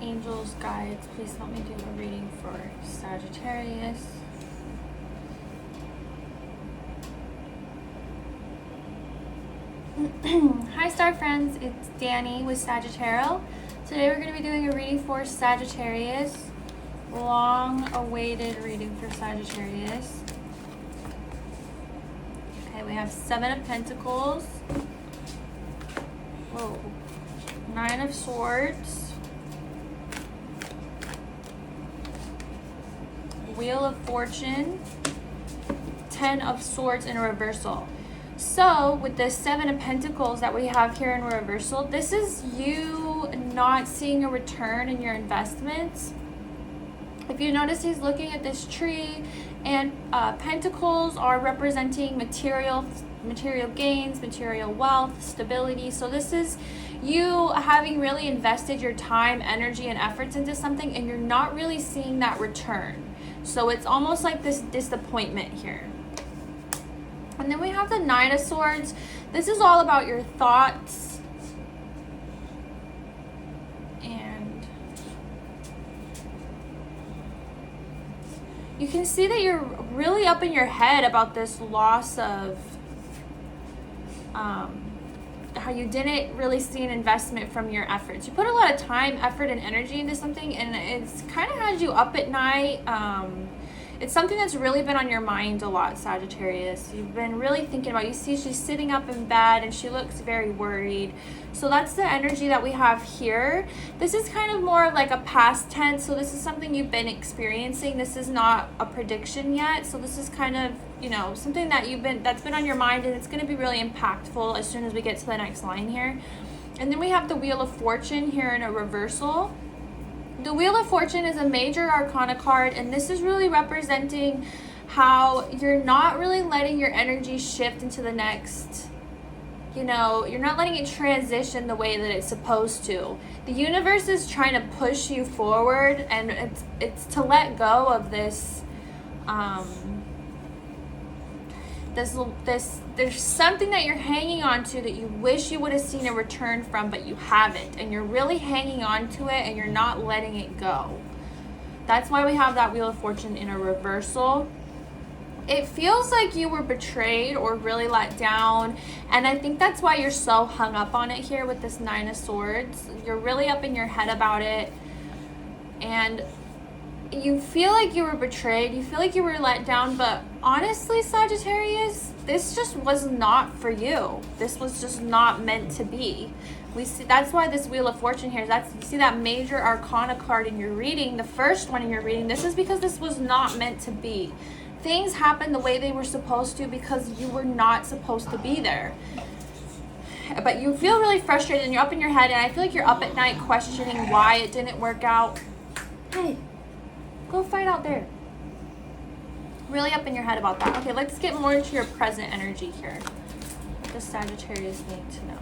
Angels, guides, please help me do a reading for Sagittarius. Hi star friends, it's Danny with Sagittarius. Today we're going to be doing a reading for Sagittarius. Long awaited reading for Sagittarius. Okay, we have 7 of Pentacles. Whoa. 9 of Swords. Wheel of Fortune. 10 of Swords in a reversal. So with the 7 of Pentacles that we have here in reversal, this is you not seeing a return in your investments. If you notice, he's looking at this tree, and Pentacles are representing material gains, material wealth, stability. So this is you having really invested your time, energy, and efforts into something, and you're not really seeing that return. So it's almost like this disappointment here. And then we have the 9 of Swords. This is all about your thoughts. And you can see that you're really up in your head about this loss of how you didn't really see an investment from your efforts. You put a lot of time, effort, and energy into something, and it's kind of had you up at night. It's something that's really been on your mind a lot, Sagittarius. You've been really thinking about it. You see she's sitting up in bed and she looks very worried. So that's the energy that we have here. This is kind of more like a past tense. So this is something you've been experiencing. This is not a prediction yet. So this is kind of, you know, something that that's been on your mind, and it's going to be really impactful as soon as we get to the next line here. And then we have the Wheel of Fortune here in a reversal. The Wheel of Fortune is a major arcana card, and this is really representing how you're not really letting your energy shift into the next, you know, you're not letting it transition the way that it's supposed to. The universe is trying to push you forward, and it's to let go of this, there's something that you're hanging on to that you wish you would have seen a return from, but you haven't, and you're really hanging on to it and you're not letting it go. That's why we have that Wheel of Fortune in a reversal. It feels like you were betrayed or really let down, and I think that's why you're so hung up on it here with this 9 of Swords. You're really up in your head about it, and you feel like you were betrayed, you feel like you were let down, but honestly, Sagittarius, this just was not for you. This was just not meant to be. We see that's why this Wheel of Fortune here, you see that major arcana card in your reading, the first one in your reading. This is because this was not meant to be. Things happened the way they were supposed to because you were not supposed to be there. But you feel really frustrated and you're up in your head, and I feel like you're up at night questioning why it didn't work out. Hey, go fight out there. Really up in your head about that. Okay, let's get more into your present energy here. What does Sagittarius need to know?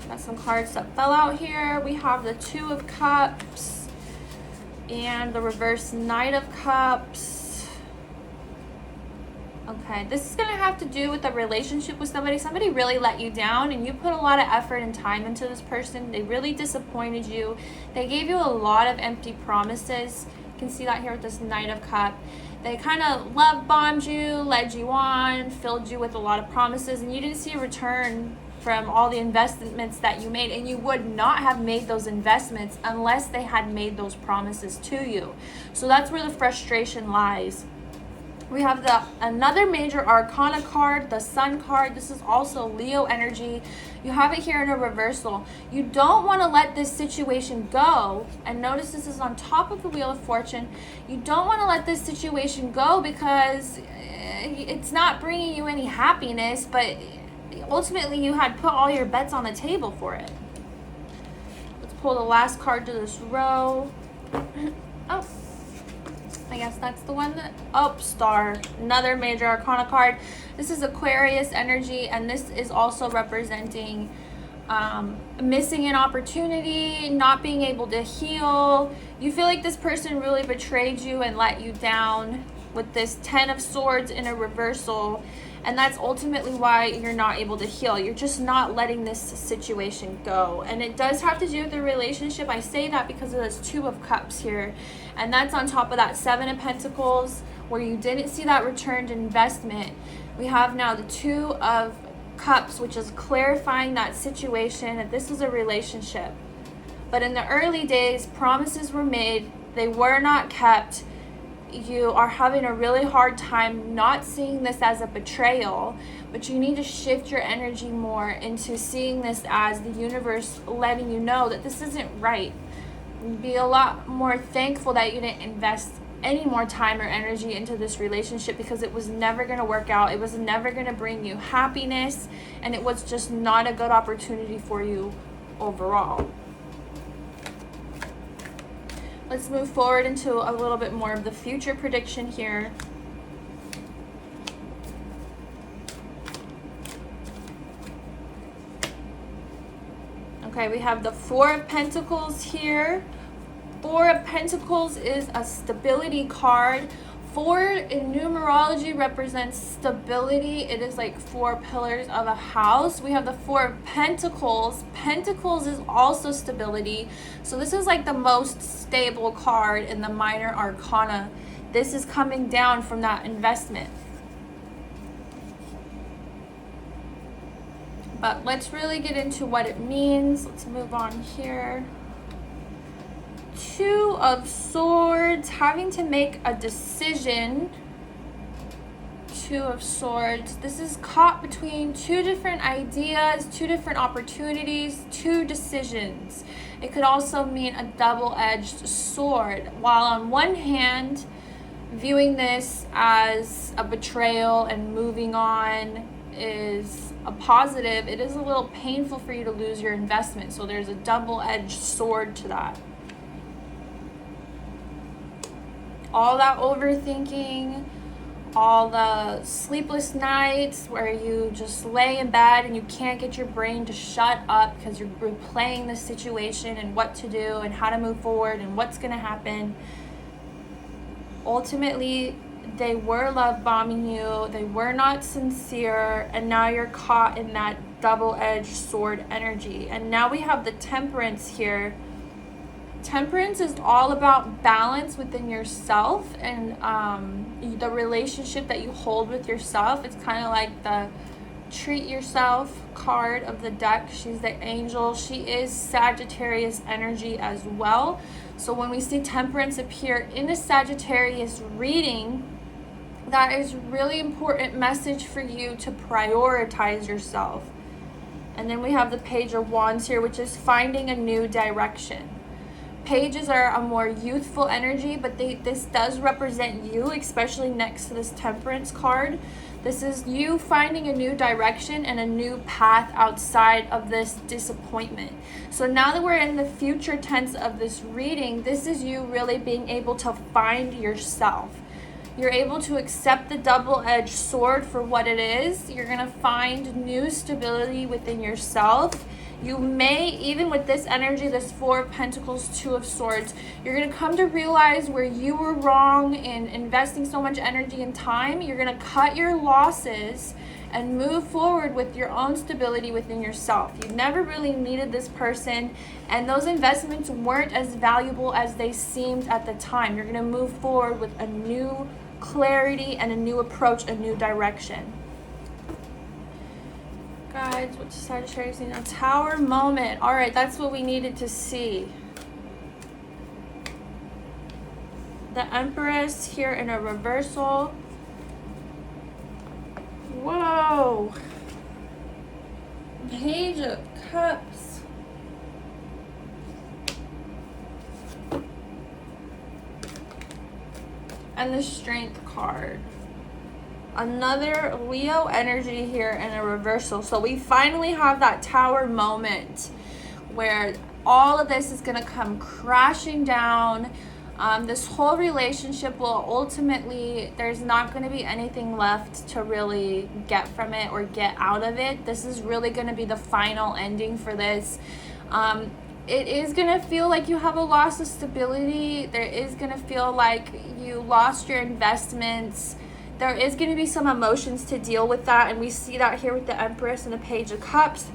Got some cards that fell out here. We have the 2 of Cups and the reverse Knight of Cups. Okay, this is going to have to do with a relationship with somebody. Somebody really let you down, and you put a lot of effort and time into this person. They really disappointed you. They gave you a lot of empty promises. You can see that here with this Knight of Cups. They kind of love bombed you, led you on, filled you with a lot of promises, and you didn't see a return from all the investments that you made, and you would not have made those investments unless they had made those promises to you. So that's where the frustration lies. We have another major arcana card, the Sun card. This is also Leo energy. You have it here in a reversal. You don't want to let this situation go. And notice this is on top of the Wheel of Fortune. You don't want to let this situation go because it's not bringing you any happiness, but ultimately you had put all your bets on the table for it. Let's pull the last card to this row. Oh, I guess that's the one that, oh, Star, another major arcana card. This is Aquarius energy, and this is also representing missing an opportunity, not being able to heal. You feel like this person really betrayed you and let you down with this 10 of Swords in a reversal. And that's ultimately why you're not able to heal. You're just not letting this situation go. And it does have to do with the relationship. I say that because of this Two of Cups here. And that's on top of that Seven of Pentacles, where you didn't see that returned investment. We have now the Two of Cups, which is clarifying that situation, that this is a relationship. But in the early days, promises were made. They were not kept. You are having a really hard time not seeing this as a betrayal, but you need to shift your energy more into seeing this as the universe letting you know that this isn't right. Be a lot more thankful that you didn't invest any more time or energy into this relationship, because it was never going to work out. It was never going to bring you happiness, and it was just not a good opportunity for you overall. Let's move forward into a little bit more of the future prediction here. Okay, we have the Four of Pentacles here. Four of Pentacles is a stability card. Four in numerology represents stability. It is like four pillars of a house. We have the Four of Pentacles. Pentacles is also stability. So this is like the most stable card in the minor arcana. This is coming down from that investment. But let's really get into what it means. Let's move on here. Two of Swords, having to make a decision. Two of Swords. This is caught between two different ideas, two different opportunities, two decisions. It could also mean a double-edged sword. While on one hand, viewing this as a betrayal and moving on is a positive, it is a little painful for you to lose your investment. So there's a double-edged sword to that. All that overthinking, all the sleepless nights where you just lay in bed and you can't get your brain to shut up because you're replaying the situation and what to do and how to move forward and what's going to happen. Ultimately, they were love bombing you, they were not sincere, and now you're caught in that double-edged sword energy. And now we have the Temperance here. Temperance is all about balance within yourself and the relationship that you hold with yourself. It's kind of like the treat yourself card of the deck. She's the angel. She is Sagittarius energy as well. So when we see Temperance appear in a Sagittarius reading, that is really important message for you to prioritize yourself. And then we have the Page of Wands here, which is finding a new direction. Pages are a more youthful energy, but this does represent you, especially next to this Temperance card. This is you finding a new direction and a new path outside of this disappointment. So now that we're in the future tense of this reading, this is you really being able to find yourself. You're able to accept the double-edged sword for what it is. You're going to find new stability within yourself. You may, even with this energy, this Four of Pentacles, Two of Swords, you're going to come to realize where you were wrong in investing so much energy and time. You're going to cut your losses and move forward with your own stability within yourself. You never really needed this person, and those investments weren't as valuable as they seemed at the time. You're going to move forward with a new clarity and a new approach, a new direction. Guys, what's Sagittarius need? A Tower moment. All right, that's what we needed to see. The Empress here in a reversal. Whoa. Page of Cups. And the Strength card. Another Leo energy here in a reversal. So we finally have that Tower moment where all of this is going to come crashing down. This whole relationship will ultimately, there's not going to be anything left to really get from it or get out of it. This is really going to be the final ending for this. It is going to feel like you have a loss of stability. There is going to feel like you lost your investments. there is going to be some emotions to deal with that, and we see that here with the Empress and the Page of Cups.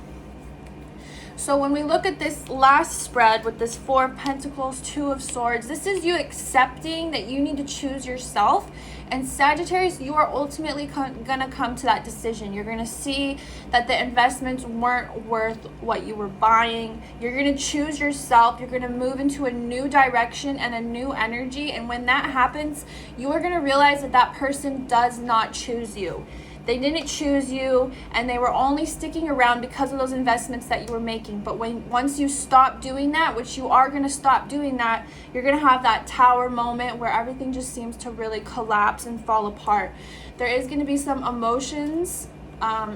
So when we look at this last spread with this Four of Pentacles, Two of Swords, this is you accepting that you need to choose yourself. And Sagittarius, you are ultimately going to come to that decision. You're going to see that the investments weren't worth what you were buying. You're going to choose yourself. You're going to move into a new direction and a new energy. And when that happens, you are going to realize that that person does not choose you. They didn't choose you, and they were only sticking around because of those investments that you were making. But once you stop doing that, which you are going to stop doing that, you're going to have that tower moment where everything just seems to really collapse and fall apart. There is going to be some emotions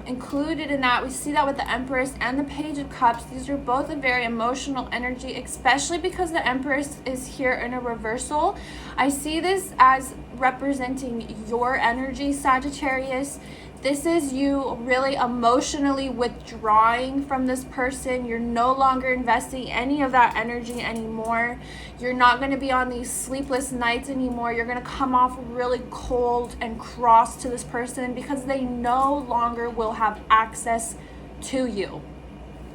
included in that. We see that with the Empress and the Page of Cups. These are both a very emotional energy, especially because the Empress is here in a reversal. I see this as representing your energy, Sagittarius. This is you really emotionally withdrawing from this person. You're no longer investing any of that energy anymore. You're not going to be on these sleepless nights anymore. You're going to come off really cold and cross to this person because they no longer will have access to you.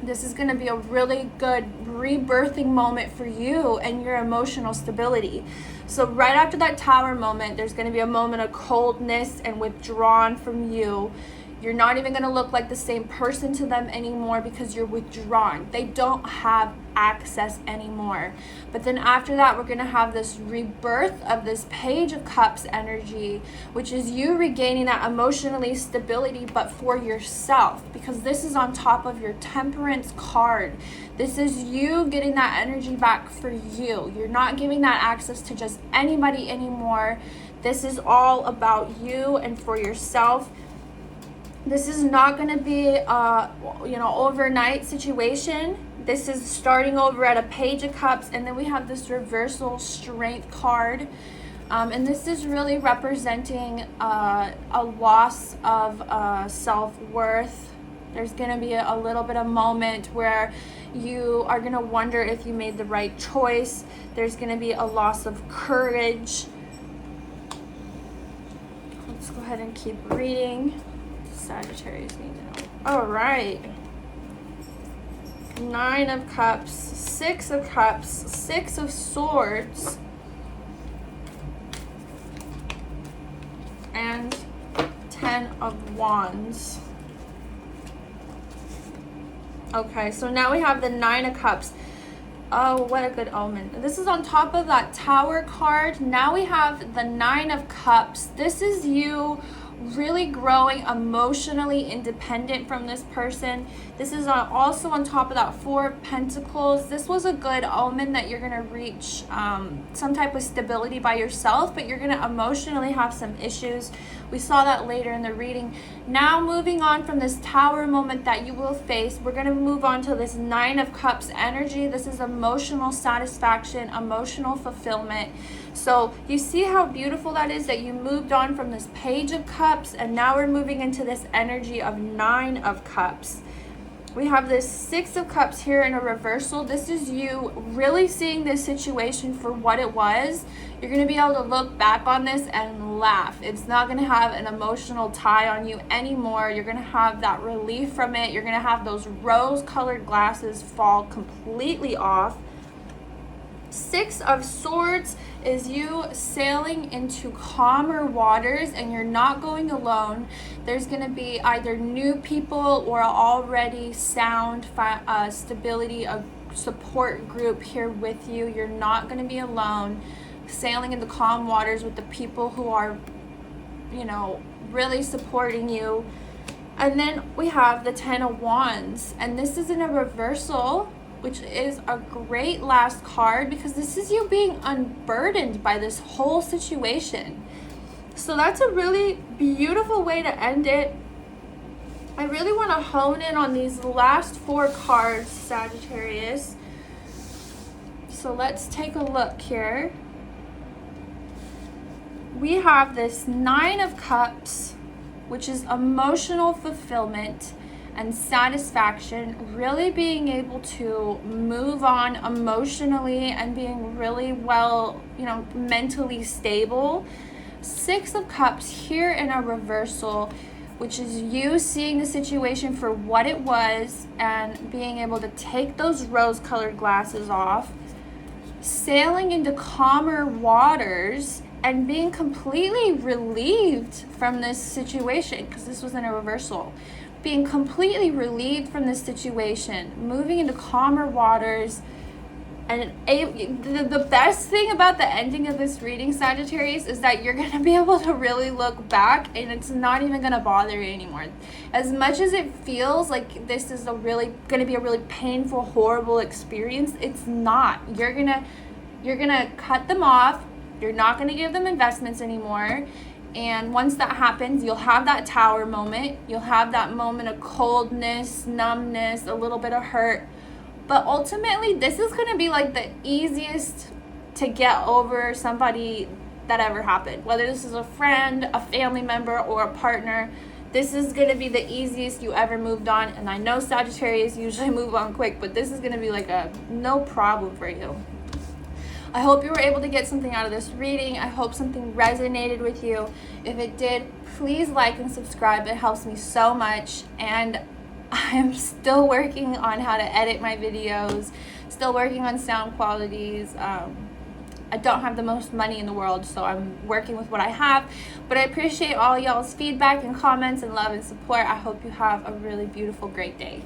This is going to be a really good rebirthing moment for you and your emotional stability. So right after that tower moment, there's going to be a moment of coldness and withdrawn from you. You're not even going to look like the same person to them anymore because you're withdrawn. They don't have access anymore. But then after that, we're going to have this rebirth of this Page of Cups energy, which is you regaining that emotionally stability, but for yourself, because this is on top of your Temperance card. This is you getting that energy back for you. You're not giving that access to just anybody anymore. This is all about you and for yourself. This is not going to be a overnight situation. This is starting over at a Page of Cups, and then we have this reversal Strength card. And this is really representing a loss of self-worth. There's going to be a little bit of moment where you are going to wonder if you made the right choice. There's going to be a loss of courage. Let's go ahead and keep reading. Sagittarius need to know. All right. Nine of Cups, Six of Cups, Six of Swords, and 10 of Wands. Okay, so now we have the Nine of Cups. Oh, what a good omen. This is on top of that Tower card. Now we have the Nine of Cups. This is you really growing emotionally independent from this person. This is also on top of that Four of Pentacles. This was a good omen that you're going to reach some type of stability by yourself, but you're going to emotionally have some issues. We saw that later in the reading. Now moving on from this Tower moment that you will face, we're going to move on to this Nine of Cups energy. This is emotional satisfaction, emotional fulfillment. So you see how beautiful that is, that you moved on from this Page of Cups, and now we're moving into this energy of Nine of Cups. We have this Six of Cups here in a reversal. This is you really seeing this situation for what it was. You're going to be able to look back on this and laugh. It's not going to have an emotional tie on you anymore. You're going to have that relief from it. You're going to have those rose-colored glasses fall completely off. Six of Swords is you sailing into calmer waters, and you're not going alone. There's going to be either new people or already sound stability, a support group here with you. You're not going to be alone, sailing into calm waters with the people who are, really supporting you. And then we have the Ten of Wands, and this is in a reversal, which is a great last card because this is you being unburdened by this whole situation. So that's a really beautiful way to end it. I really want to hone in on these last four cards, Sagittarius. So let's take a look here. We have this Nine of Cups, which is emotional fulfillment and satisfaction, really being able to move on emotionally and being really well, mentally stable. Six of Cups here in a reversal, which is you seeing the situation for what it was and being able to take those rose-colored glasses off, sailing into calmer waters, and being completely relieved from this situation, because this was in a reversal. Being completely relieved from this situation, moving into calmer waters. And the best thing about the ending of this reading, Sagittarius, is that you're going to be able to really look back and it's not even going to bother you anymore. As much as it feels like this is going to be a really painful, horrible experience, it's not. You're going to cut them off. You're not going to give them investments anymore. And once that happens, you'll have that tower moment. You'll have that moment of coldness, numbness, a little bit of hurt. But ultimately, this is going to be like the easiest to get over somebody that ever happened. Whether this is a friend, a family member, or a partner, this is going to be the easiest you ever moved on. And I know Sagittarius usually move on quick, but this is going to be like a no problem for you. I hope you were able to get something out of this reading. I hope something resonated with you. If it did, please like and subscribe. It helps me so much. And I am still working on how to edit my videos, still working on sound qualities. I don't have the most money in the world, so I'm working with what I have. But I appreciate all y'all's feedback and comments and love and support. I hope you have a really beautiful, great day.